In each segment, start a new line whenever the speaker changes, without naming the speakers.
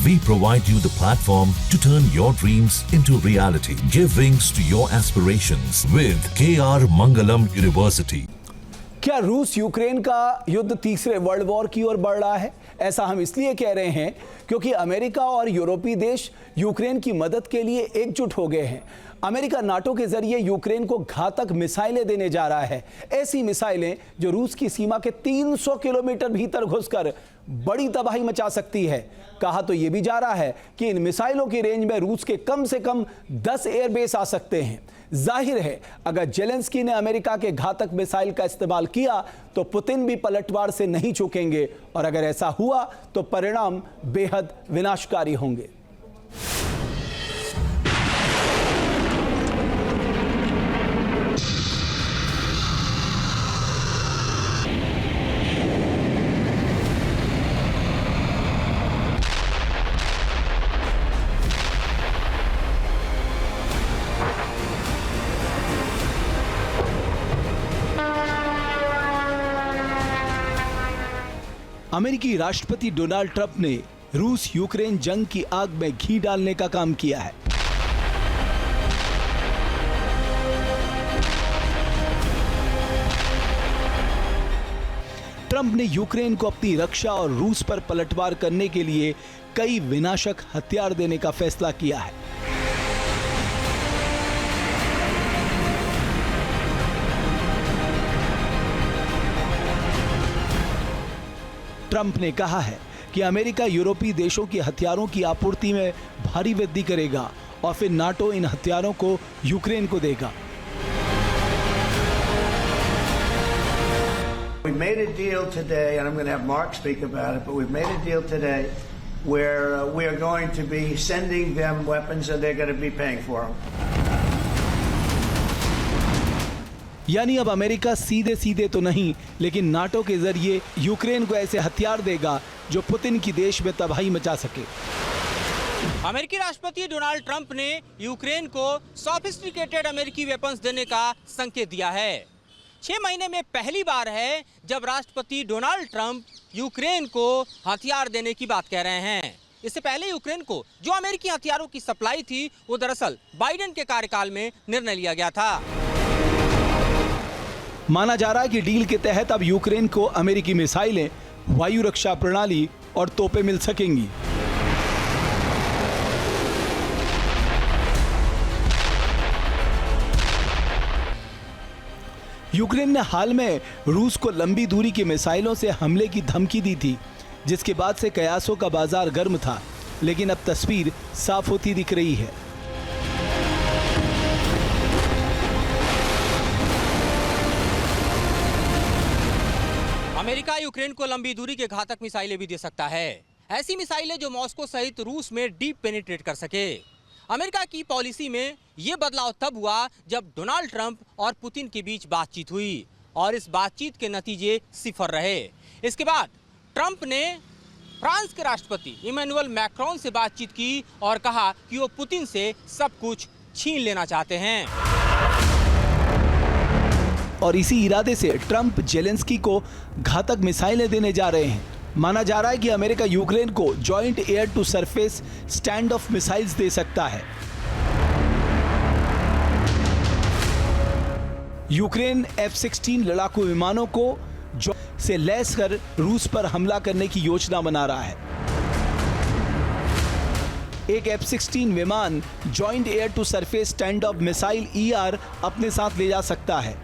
We provide you the platform to turn your dreams into reality. Give wings to your aspirations with KR Mangalam University.
क्या रूस Ukraine का युद्ध तीसरे world war की ओर बढ़ रहा है? ऐसा हम इसलिए कह रहे हैं क्योंकि अमेरिका और यूरोपीय देश यूक्रेन की मदद के लिए एकजुट हो गए हैं। अमेरिका नाटो के जरिए यूक्रेन को घातक मिसाइलें देने जा रहा है। ऐसी मिसाइलें जो रूस की सीमा के 300 किलोमीटर भीतर घुसकर बड़ी तबाही मचा सकती है। कहा तो यह भी जा रहा है कि इन मिसाइलों की रेंज में रूस के कम से कम 10 एयरबेस आ सकते हैं। जाहिर है अगर जेलेंस्की ने अमेरिका के घातक मिसाइल का इस्तेमाल किया तो पुतिन भी पलटवार से नहीं चूकेंगे और अगर ऐसा हुआ तो परिणाम बेहद विनाशकारी होंगे। अमेरिकी राष्ट्रपति डोनाल्ड ट्रंप ने रूस यूक्रेन जंग की आग में घी डालने का काम किया है। ट्रंप ने यूक्रेन को अपनी रक्षा और रूस पर पलटवार करने के लिए कई विनाशक हथियार देने का फैसला किया है। ट्रंप ने कहा है कि अमेरिका यूरोपीय देशों की हथियारों की आपूर्ति में भारी वृद्धि करेगा और फिर नाटो इन हथियारों को यूक्रेन को देगा।
We made a deal today, and I'm going to have Mark speak about it, but we've made a deal today where we are going to be sending them weapons and they're going to be paying for them.
यानी अब America सीधे सीधे तो नहीं लेकिन NATO के जरिए Ukraine को ऐसे हथियार देगा जो पुतिन की देश में तबाही मचा सके।
अमेरिकी राष्ट्रपति डोनाल्ड ट्रंप ने यूक्रेन को सोफिस्टिकेटेड अमेरिकी वेपन्स देने का संकेत दिया है। 6 महीने में पहली बार है जब राष्ट्रपति डोनाल्ड ट्रंप यूक्रेन को हथियार देने की बात कह रहे हैं। इससे पहले यूक्रेन को जो अमेरिकी हथियारों की सप्लाई थी वो दरअसल बाइडेन के कार्यकाल में निर्णय लिया गया था।
माना जा रहा है कि डील के तहत अब यूक्रेन को अमेरिकी मिसाइलें, वायु रक्षा प्रणाली और तोपें मिल सकेंगी। यूक्रेन ने हाल में रूस को लंबी दूरी की मिसाइलों से हमले की धमकी दी थी, जिसके बाद से कयासों का बाजार गर्म था, लेकिन अब तस्वीर साफ होती दिख रही है।
अमेरिका यूक्रेन को लंबी दूरी के घातक मिसाइलें भी दे सकता है। ऐसी मिसाइलें जो मॉस्को सहित रूस में डीप पेनिट्रेट कर सके। अमेरिका की पॉलिसी में यह बदलाव तब हुआ जब डोनाल्ड ट्रंप और पुतिन के बीच बातचीत हुई और इस बातचीत के नतीजे सिफर रहे। इसके बाद ट्रंप ने फ्रांस के राष्ट्रपति इमैनुअल मैक्रोन से बातचीत की और कहा कि वो पुतिन से सब कुछ छीन लेना चाहते हैं।
और इसी इरादे से ट्रंप जेलेंस्की को घातक मिसाइलें देने जा रहे हैं। माना जा रहा है कि अमेरिका यूक्रेन को joint air to surface stand off missiles दे सकता है। यूक्रेन F-16 लड़ाकू विमानों को से लैस कर रूस पर हमला करने की योजना बना रहा है। एक F-16 विमान joint air to surface stand off missile ER अपने साथ ले जा सकता है।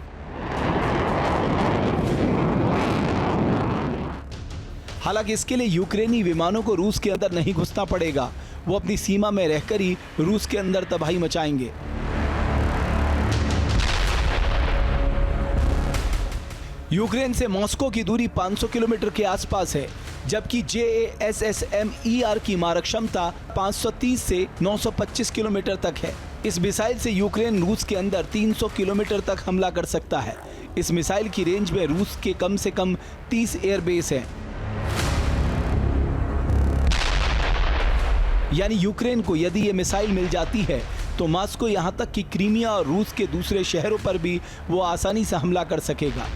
हालांकि इसके लिए यूक्रेनी विमानों को रूस के अंदर नहीं घुसना पड़ेगा, वो अपनी सीमा में रहकर ही रूस के अंदर तबाही मचाएंगे। यूक्रेन से मॉस्को की दूरी 500 किलोमीटर के आसपास है, जबकि JASSM-ER की मारक क्षमता 530 से 925 किलोमीटर तक है। इस मिसाइल से यूक्रेन रूस के अंदर 300 किलोमीटर तक हमला कर सकता है। इस मिसाइल की रेंज में रूस के कम से कम 30 एयरबेस हैं। यानी यूक्रेन को यदि ये मिसाइल मिल जाती है तो मॉस्को यहां तक कि क्रीमिया और रूस के दूसरे शहरों पर भी वो आसानी से हमला कर सकेगा।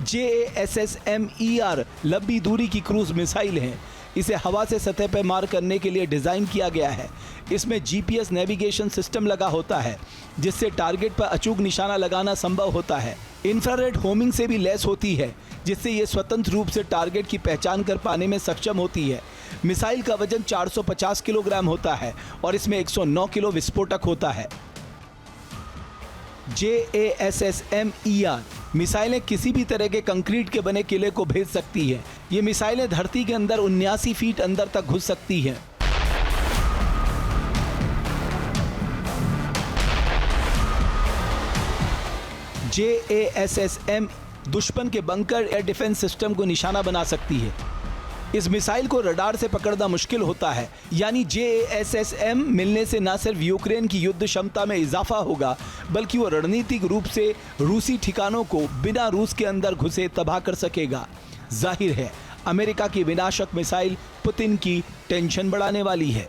JASSM-ER लंबी दूरी की क्रूज मिसाइल है। इसे हवा से सतह पर मार करने के लिए डिज़ाइन किया गया है। इसमें GPS नेविगेशन सिस्टम लगा होता है, जिससे टारगेट पर अचूक निशाना लगाना संभव होता है। इंफ्रारेड होमिंग से भी लैस होती है, जिससे ये स्वतंत्र रूप से टारगेट की पहचान कर पाने में सक्षम होती है। मिसाइल का वजन 450 किलोग्राम होता है और इसमें 109 किलो विस्फोटक होता है। JASSM-ER मिसाइलें किसी भी तरह के कंक्रीट के बने किले को भेज सकती है। ये मिसाइलें धरती के अंदर 79 फीट अंदर तक घुस सकती हैं। JASSM दुश्मन के बंकर एयर डिफेंस सिस्टम को निशाना बना सकती है। इस मिसाइल को रडार से पकड़ना मुश्किल होता है, यानी JASSM मिलने से न सिर्फ यूक्रेन की युद्ध क्षमता में इजाफा होगा, बल्कि वो रणनीतिक रूप से रूसी ठिकानों को बिना रूस के अंदर घुसे तबाह कर सकेगा। जाहिर है, अमेरिका की विनाशक मिसाइल पुतिन की टेंशन बढ़ाने वाली है।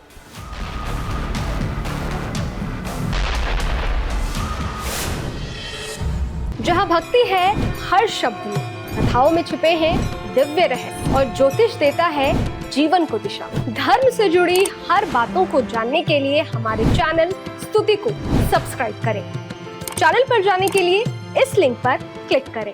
जहां भक्ति है हर शब्द में, कथाओं में छुपे हैं दिव्य रहस्य और ज्योतिष देता है जीवन को दिशा। धर्म से जुड़ी हर बातों को जानने के लिए हमारे चैनल स्तुति को सब्सक्राइब करें। चैनल पर जाने के लिए इस लिंक पर क्लिक करें।